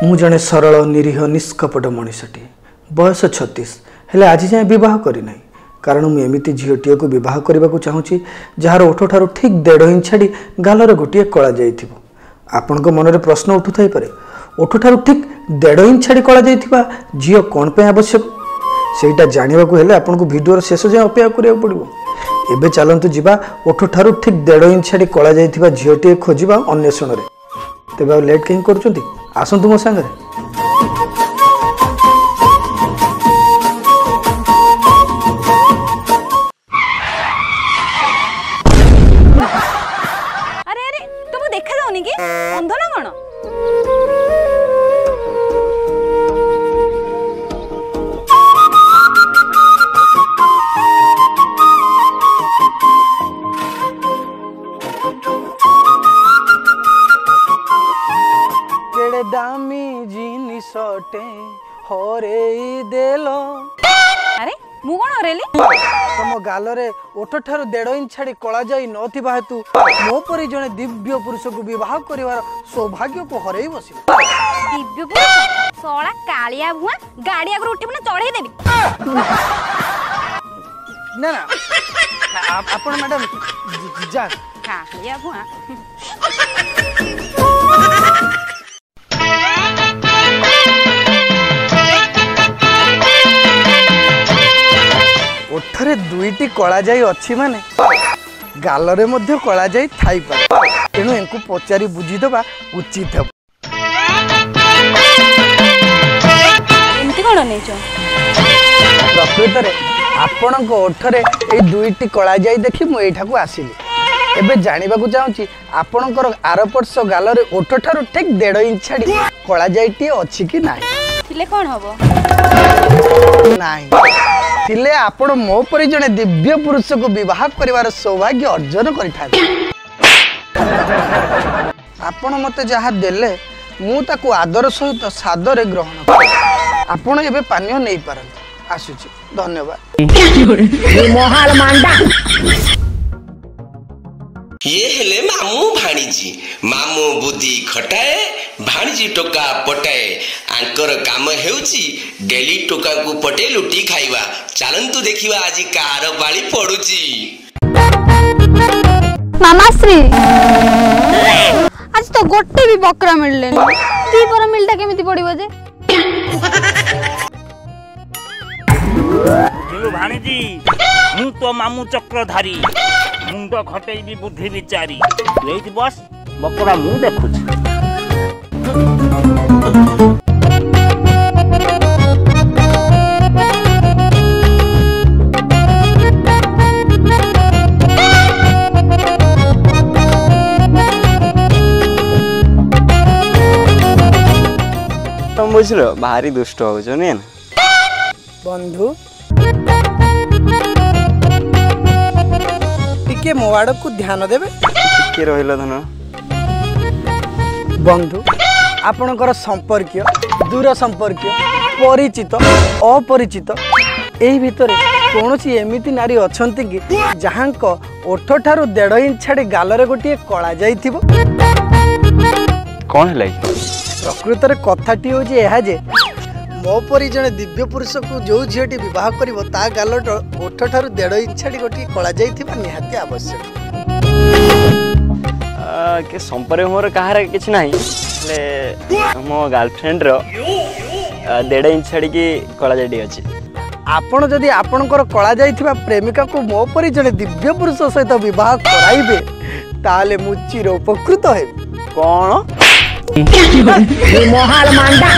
मु जड़े सरल निरीह निष्कपट मनीषटी बयस 36 हेले आज जाए बह करना कारण मुझे एमती झीटीए को बह करने को चाहूँगी जार ओठ ठार ठीक 1.5 इंच छाड़ी गालर गोटे कला जाइथिबो। आपन मन में प्रश्न उठुथाई पारे ओठ ठार ठीक 1.5 इंच छाड़ी कला जाइथिबा झील कौन पे आवश्यक सेटा जानवा को हेले आपन को वीडियो शेष जाए अपेक्षा करिया पड़िबो। एबे चलंतु जिबा ओठ ठार ठीक 1.5 इंच छाड़ी कला जाइथिबा झीलटीए खोजिबा अन्वेषण रे। तेबे लेट कहीं करछंती आसंतु मो संगे। अरे अरे तुमको देखा जाउनी कि अंध ना कोन? दामी जिनिसटे हरे देलो। अरे मु कोन हरेली? तम गालरे ओठ ठार 1.5 इंच छाड़ी कला जाई नथिबा हेतु मो परि जने दिव्य पुरुष को विवाह करिवार सौभाग्य को हरई बसी। दिव्य पुरुष सोळा कालिया भुआ गाड़ी आगर उठी बना चढ़े देबी। ना ना आपण मैडम जा कालिया भुआ ओठरे दुईटी कला जाई अच्छी माने गालरे मध्य कला जाई थाई पारे तेणु एंकु पचारि बुझी दबा उचित है। एमती कोन नेचो? प्रकृत रे आपन को ओठरे ए दुईटी कला जाई देखि मु एठा को आसिली। एबे जानिबा को चाहूची आपनकर आरपर्ष गालरे ओठ ठारू ठीक 1.5 इंच छाड़ी कला जाईटी अछि कि नाही? थिले कोन हबो? नाही थिले आपण मो परि जने दिव्य पुरुष को विवाह करिवार सौभाग्य अर्जन करिथा। आपण मते जहा देले मु ताकू आदर सहित सादरे ग्रहण कर। आपण एबे पानियो नै पारन आसुची। धन्यवाद। मोहाल मांडा ये हेले मामू भाणीजी मामू बुद्धि खटाए भाणीजी टोका पटाए आंकर काम हेउची डेली टोका को पटे लुटी खाइबा। चलंतु देखिबा आज कार पाली पडुची। मामाश्री आज तो गोटे भी बकरा मिलले दी पर मिलता केमिति पड़िबो जे? जिलु भाणीजी मु तो मामू चक्रधारी मुंड खटई भी बुद्धि विचारी एठी बस बकरा मु देखुछ। तुम बुझलो भारी दुष्ट हो जो ने बंधु टिके मोवाड़ को ध्यान देबे टिके रहिलो धन बंधु आपनकर संपर्क दूर संपर्क परिचित अपरिचित एही भितरे कोनोसी एमिति नारी अछंती कि जहांक ओठ ठारू 1.5 इंच छाड़ी गालरे गोटे कला जाइथिबो? कोन हलै? प्रकृत रे कथाटी हो जे एहा जे मो परि जने दिव्य पुरुष को जो झीटी विवाह करिवो ता गालट ओठ ठारू 1.5 इंच छाड़ी गोटे कला जाइथिबा निहाती आवश्यक। के संपर्क मोर कहार किछ नाही ले मो गर्लफ्रेंड रो 1.5 इंच छाड़ी की कला जाडी अछि। आपण जदि आपणकर कला जाइथिबा प्रेमिका को मो परि जने दिव्य पुरुष सहित विवाह कराइबे ताले मु चिर उपकृत हे। कोन मोहाल मांडा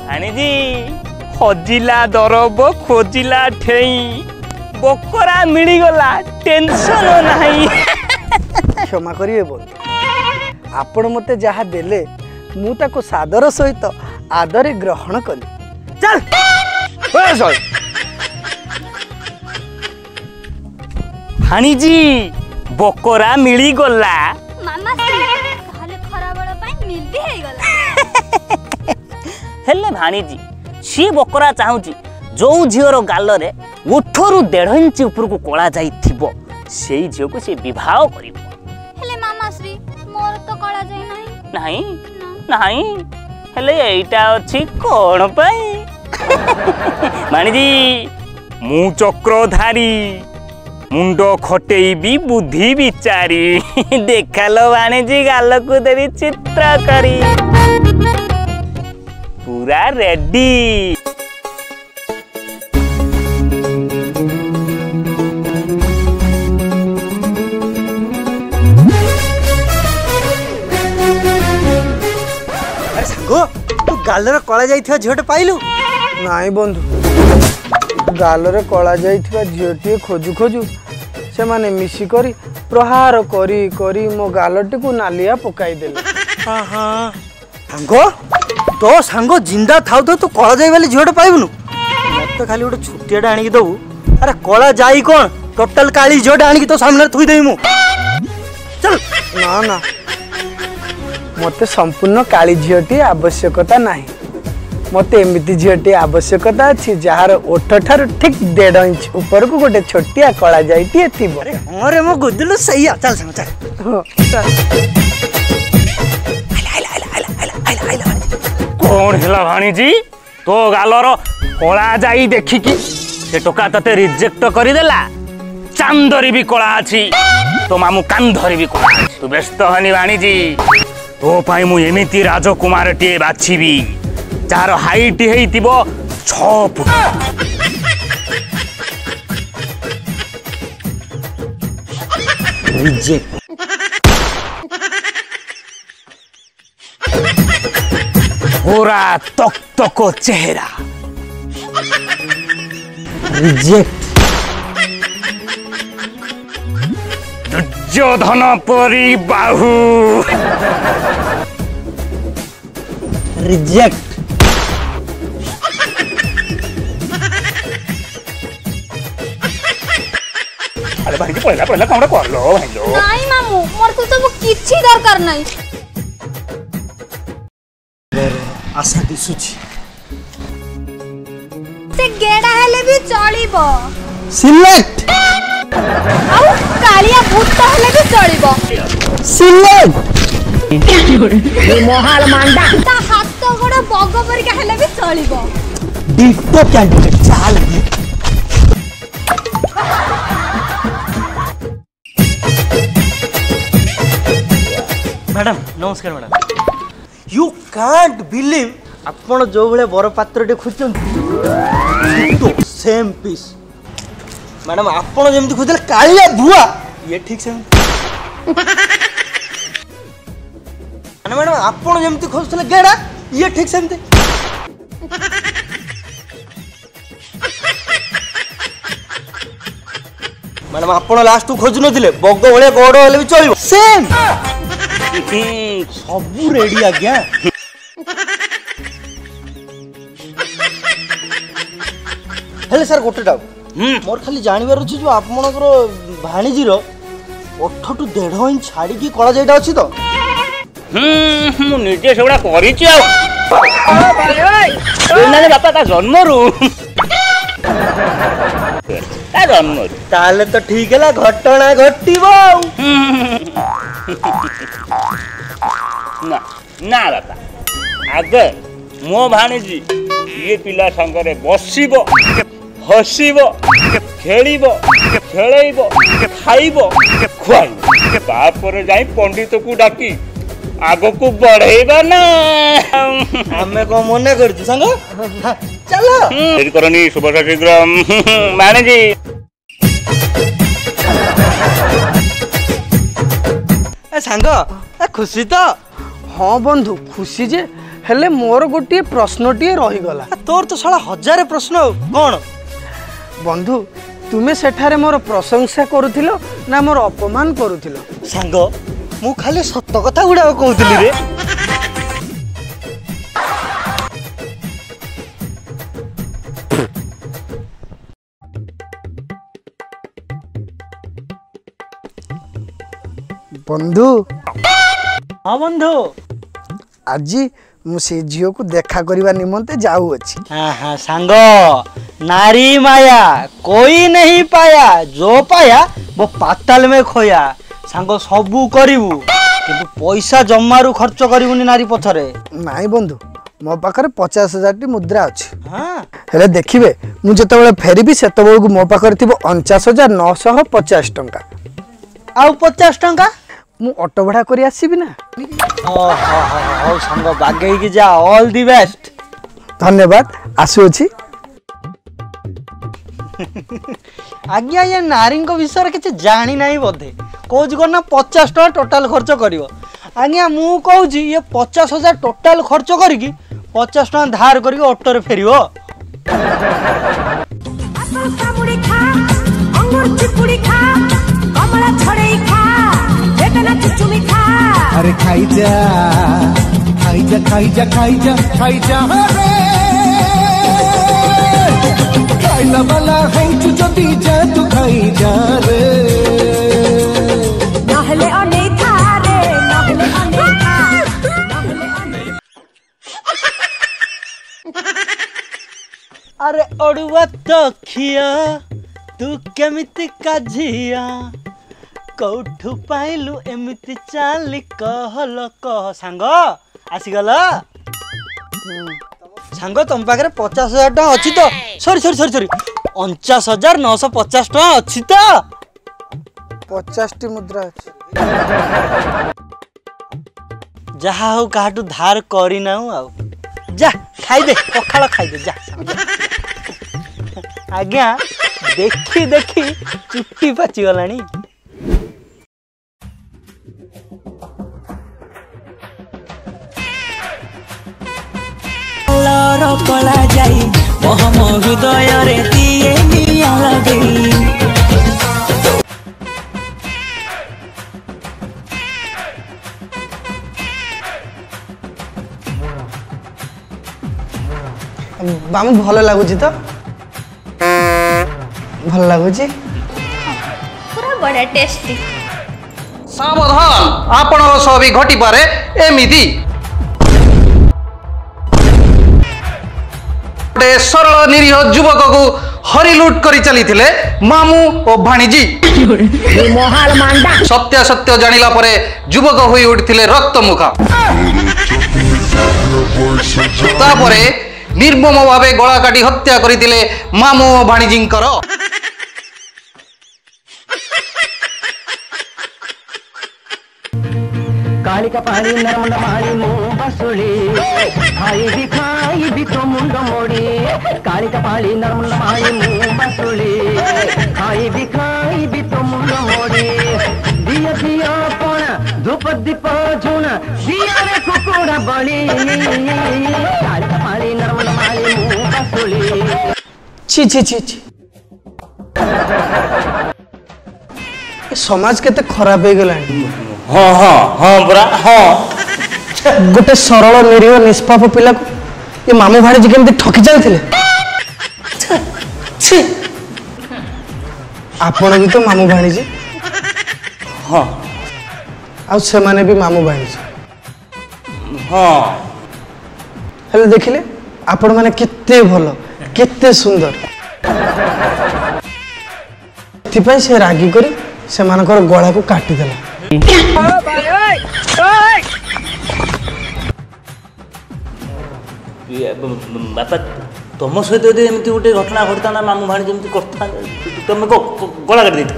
भाणीजी हजिला दरब खोजिला ठेई बकरा मिली गला टेंशन नाही। क्षमा करिए बंधु आपण मते जहा देले मु ताको सादर सहित आदरे ग्रहण कली। चल भाणीजी बकरा मिली गला मामा कहले खरा बळ पई मिल भी हे गला। हेले भाणीजी सी बकरा चाहूची जो झीर गालरे ओठरू 1.5 इंच ऊपर को कला जाइथिबो सेई झील को से विवाह करिवो। हेले मामा श्री मोर तो कला जाई नहीं नहीं नहीं हेले एइटा अछि कोन पई मानिजी मु चक्रधारी मुंड खटेबी बुद्धि विचारी देखालो वाणिजी गाल को देवी चित्र करी पूरा रेडी अरे सांगो तू गालर कला जाइथिबा झियोटे पाइलु नाई बंधु गालरे कला जाइथिबा झियोटी खोजु खोजु से माने मिसी करी प्रहार करी करी मो गालटी को नालिया पकाई देले। सांगो तो सांगो जिंदा थाउ तो तू कला जाई वाली झियोटे पाइबुनु मत खाली गोटे छुटियाटा आनी दबु अरे कला जाई कोन टोटल काली झियोटे आनी तो सामने थुई देई मु चल ना ना मते संपूर्ण काली झियोटी आवश्यकता नाही मते एमिति झियोटी आवश्यकता अछि जहार ओठ ठार ठीक 1.5 इंच ऊपर को गोटे छोटिया कला जाइती थिबो। अरे मो गुदलु सहीया चल संग चल कौन हेला भाणीजी तो गालर कला जाई देखी कि से टोका तते रिजेक्ट करी देला चांदरी भी कला अछि तो मामू कांधरी भी कला अछि तू व्यस्त हनी भाणीजी तो पाई मु एमिति राजकुमार TA बाछिबी jar height हेइतिबो 6 foot reject पूरा तक तक चेहरा रिजेक्ट दुर्योधन परी बाहु रिजेक्ट अरे भाई पहला पहला कौन करलो भाईलो नहीं मामू मोर तो सब किछि दरकार नहीं आशा दिसुची से गेडा हेले भी चलिबो सिलेक्ट आउ कालिया भूत हेले भी चलिबो सिलेक्ट मोहाल मांडा ता हाथ तो गोड़ बग परिका हेले भी चलिबो डिटो कैंडिडेट चाल मैडम नमस्कार मैडम यू कांट बिलीव आपण जो भले बर पात्रटे खोजन तो सेम पीस मैडम आपण जेमति खोजले कालिया भुआ ये ठीक से मैडम आपण जेमति खोजले गेडा ये ठीक सेमति मैडम आपण लास्ट खोजु नथिले बग भले गोड़ हेले भी चलिबो सेम सबू रेडी आज्ञा हेले सर गोटे डाउट मोर खाली जानिबार अछि जो आपमनकर भाणीजी रो 8 टू 1.5 इंच छाड़ी की कला जाइटा अछि तो मु निजे सेगुड़ा करिछि आ बापा ता जन्मरू ता जन्मरू ताले तो ठीक है घटना घटिबो ना ना बापा आगे मो भाणीजी ये पिला संगरे बसिबो हसिबो खेलिबो खेलैबो खाइबो खुआइबो तापर जाई पंडित को डाकी आगो को बढ़ेबा ना हमें को मने करछु संग हाँ, चलो देरी करनी सुबह शीघ्र भाणीजी सांग खुशी तो हाँ बंधु खुशी जे हेले मोर गोटे प्रश्नटीए रही गला तोर तो साला 1000 प्रश्न कौन बंधु तुमे सेठारे मोर प्रशंसा करुथिलो ना मोर अपमान करुथिलो सांग मु खाली सत्य कथा गुडा कहूतली रे बंधु हाँ बंधु आज मुझे झील को देखा करने निमंते जाऊ अच्छी हाँ हाँ सांग नारी माया कोई नहीं पाया जो पाया वो पाताल में खोया सांग सबू करिवु କିନ୍ତୁ ପଇସା ଜମାରୁ ଖର୍ଚ୍ଚ କରିବୁନି ନାରୀ ପଛରେ। ନାଇଁ ବନ୍ଧୁ ମୋ ପାଖରେ 50,000ଟି ମୁଦ୍ରା ଅଛି। ହଁ ହେଲେ ଦେଖିବେ ମୁଁ ଯେତେବେଳେ ଫେରିବି ସେତେବେଳକୁ ମୋ ପାଖରେ ଥିବ 49,950 ଟଙ୍କା। ଆଉ 50 ଟଙ୍କା? ମୁଁ ଅଟୋ ଭଡ଼ା କରି ଆସିବି ନା। ହଉ ସାଙ୍ଗ ବାଗେଇକି ଯା। All the best. ଧନ୍ୟବାଦ ଆସୁଅଛି। ଆଜ୍ଞା ଏ ନାରୀଙ୍କ ବିଷୟରେ କିଛି ଜାଣି ନାହିଁ ବୋଧେ। କହୁଛି କ'ଣ ନା 50 ଟଙ୍କା ଟୋଟାଲ ଖର୍ଚ୍ଚ କରିବ। ଆଜ୍ଞା ମୁଁ କହୁଛି ଇଏ 50,000 ଟୋଟାଲ ଖର୍ଚ୍ଚ କରିକି 50 ଟଙ୍କା ଧାର କରିକି ଅଟୋରେ ଫେରିବ। अरे खाई जा खाई जा खाई जा खाई जा खाई जा रे खाइला वाला है तू जदी जा तू खाई जा रे नहले अनेथा रे नहले अनेथा अरे अड़ुआ तखिया तू केमिति काझिया कौठु पाइलु एमिति चाली कहल कह। सांग आसीगल सांग तुम पाखे 50,000 टका अच्छी तो सॉरी 49,950 टका अच्छी तो 50टी मुद्रा ଅଛି। जहा हो काटू धार करिना आउ जा खाइदे पखाल खाइदे जा। आज्ञा देखी देखी चुट्टी पाची गलानी। कला जाई मोहम हृदय रे दिए निया लगई। ବାମୁ ଭଲ ଲାଗୁଛି ତ? ଭଲ ଲାଗୁଛି? ପୁରା ବଢିଆ ଟେଷ୍ଟି। ସାବଧାନ ଆପଣଙ୍କ ସହ ବି ଘଟିପାରେ ଏମିତି। ଗୋଟେ ସରଳ ନିରୀହ ଯୁବକକୁ ହରିଲୁଟ କରି ଚାଲିଥିଲେ ମାମୁ ଓ ଭାଣିଜୀ। ସତ୍ୟାସତ୍ୟ ଜାଣିଲା ପରେ ଯୁବକ ହୋଇ ଉଠିଥିଲେ ରକ୍ତମୁଖା। ତାପରେ ନିର୍ମମ ଭାବେ ଗଳା କାଟି ହତ୍ୟା କରିଥିଲେ ମାମୁ ଓ ଭାଣିଜୀଙ୍କର। कालिका पानी नरमुंड मारी मु बसुली खाई भी तो मुंड मोड़ी। कालिका पानी नरमुंड मारी मु बसुली खाई भी तो मुंड मोड़ी। दिया दिया पोना धूप दीप झुना दिया रे कुकुड़ा बड़ी। कालिका पानी नरमुंड मारी मु बसुली। छी छी छी छी समाज केते खराब हो गलानी। हाँ हाँ हाँ बरा हाँ गोटे सरल निरीह निष्पाप पिला को ये मामू भाणीजी केमती ठकी जाते। आपण भी तो मामू भाणीजी। हाँ आ सेमाने भी मामू भाणीजी। हाँ हेले देखिले आपण माने केते भलो केते सुंदर। एथिपाई से रागी करी से मानकर गळा को काटी देला। बापा तुम सहित एमती गोटे घटना घटता ना मामू भाणी जमी करता तुम गला काटी देता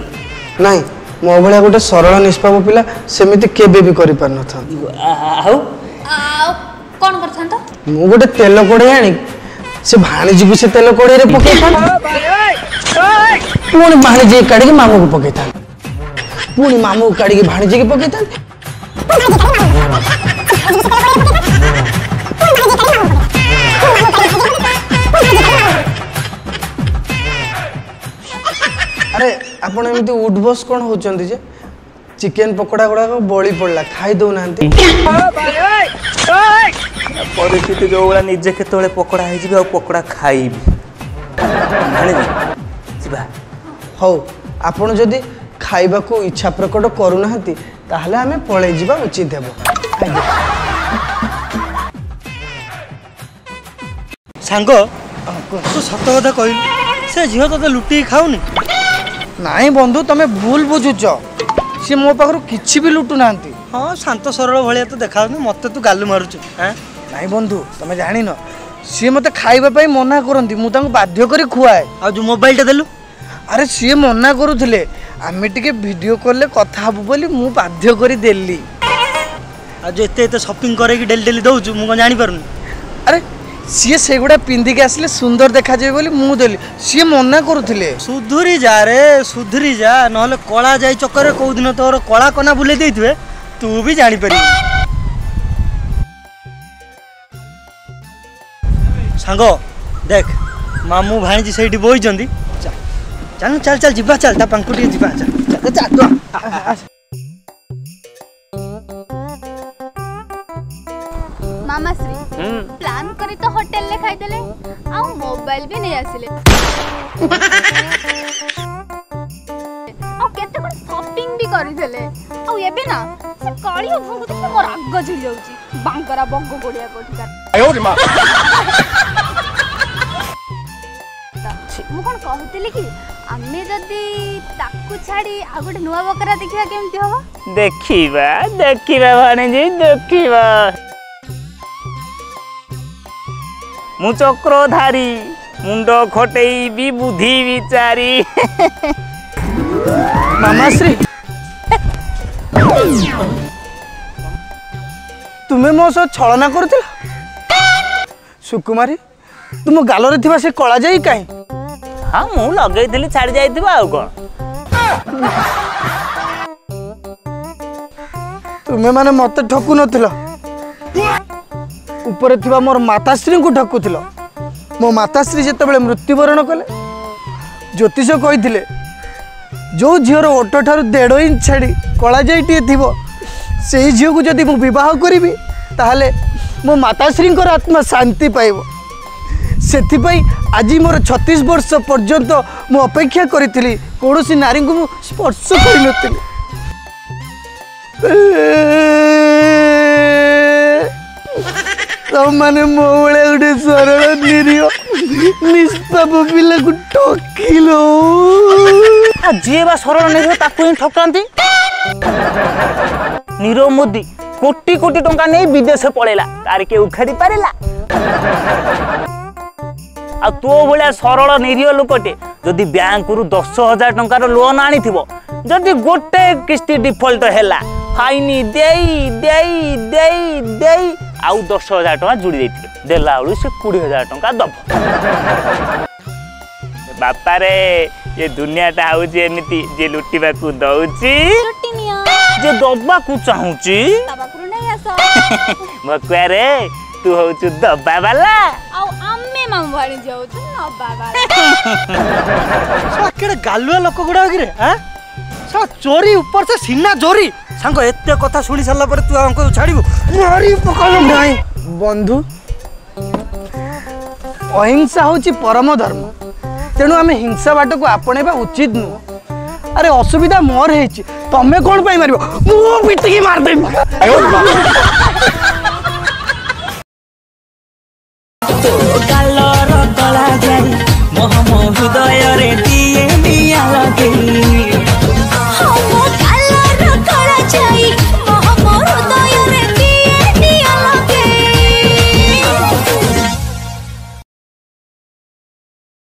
नहीं मो भाया गोटे सरल निष्पाप पिला सेमिति केबे भी करि पार न था। आउ कौन करथांत? मु गोटे तेल कोड़े आनी से भाणीजी को से तेल कोड़े रे पके था। पुणी भाणीजी काढ़ी मामू को पके था। पुणी मामू काढ़ी भाणीजी के पके था। अरे आपण एमती उठबस कौन होचंदी जे चिकन पकोड़ा गुड़ा को बड़ी पड़ला खाई दो नांती। परिस्थिति जो वाला निजे केतोले पकोड़ा हे जिबे आ पकोड़ा खाइबी भाणी जिबा हो आपण जदी खाइबा को इच्छा प्रकट करू नांती ताहले हमें पळे जिबा उचित हेबो। सांग तू सत कथा कहलु से झियो तते लुटी खाउनी। नाई बंधु तमे भूल बुझुच सी मो पाखरु किछि भी लुटु नांती हाँ शांत सरल भाया तो देखा मत तू गालु मारुचु नहीं बंधु तुम जान सी मत खाइबा मना करती मुझे बाध्य कर खुआए आ जो मोबाइल टा देलु अरे सी मना करुले आम टे वीडियो कॉल कथा हबु बोली मु बाध्य कर देली आ जो एते शॉपिंग करे कि डेली डेली दउछु मु जानि पारुनी अरे सी से गुड़ा पिंधिक आसले सुंदर देखा जाए बोली मु देली सी मना करुले सुधुरी जा रे सुधुरी जा नहले कला जाई चक्कर रे को दिन तोर कला कना बुले देइथवे तू भी जानि पारि सांगो देख मामू भाणीजी सेठी बोई जंदी चल चल चल जिबा चल ता पंकुटी जिबा चल चल तो मामा श्री प्लान करी तो होटल ले खाई देले आ मोबाइल भी नहीं आसिले आ केते कोन शॉपिंग भी करी देले आ एबे ना से कालियो भंगु देख मोर आग झिड़ जाउची बांकरा बग्गो गोड़िया कोठी का आयो रे मां मु कोन कहतिले कि आमे जदी ताकू छाड़ी आ गोटे नुवा बकरा देखिबा केमती हो देखिबा देखिबा भाणीजी देखिबा मु चक्रधारी मुंड खटेई भी बुद्धि विचारी मामाश्री तुम्हें मो सह छलना करुथिला सुकुमारी तुम गालरे थिबा से कला जाई काई हाँ मु लगेइथिली छाड़ी जाइथिबा आउ कोन तुम्हें माने मत ठकु नथिला ऊपर थिबा मोर माताश्री को ठकुथिल मो माताश्री जेतेबेले मृत्युवरण कले ज्योतिष कहिथिले जो झीर ओठ ठार 1.5 इंच छाड़ी कला जाइए थी से झील को जदि मु विवाह करी ताहले मो माताश्री आत्मा शांति पाइब से आज मोर 36 वर्ष पर्यंत मु अपेक्षा करी कौन सी नारी को मु स्पर्श कर मैंने मो भाया गोटे सरल निरीह निष्पाप पिला को ठकिल जी बा सरल निरीह ताकू ही ठकांती नीरव मोदी कोटी कोटी टंका नहीं विदेश पळेला तार के उखाड़ी पारेला आ तो भलिया सरल निरीह लोकटे जदि बैंक रु 10,000 टंकार लोन आनी थिबो जदि गोटे किस्ती डिफॉल्ट हैला फाइनी देई देई देई देई आउ 10,000 टंका जुड़ी देथिबे देला बेलू से 20,000 टंका दब बापा रे ये दुनिया टा आउची एमिति जे लुटिबा को दउची लुटिनिया जे दबा को चाहूची तबा करू नहीं आसो मकुआ रे तू होचु दबा वाला आउ आम्मे मामू भाणी जाऊ तू नबा वाला साकेड़े गालुआ लोक गुडा गिरे हैं सा चोरी ऊपर से सीना चोरी सांग एते कथा सुनी साला पर तू हमको छाड़ीबो मारी पकालो नहीं बंधु अहिंसा होची परम धर्म तेणु आम हिंसा बाट को आपणेबा उचित नुह अरे असुविधा मोर है तमें कौन पाई मारिबो मु पिटिकी मार देबी गालर कला जाई मोह हृदय रे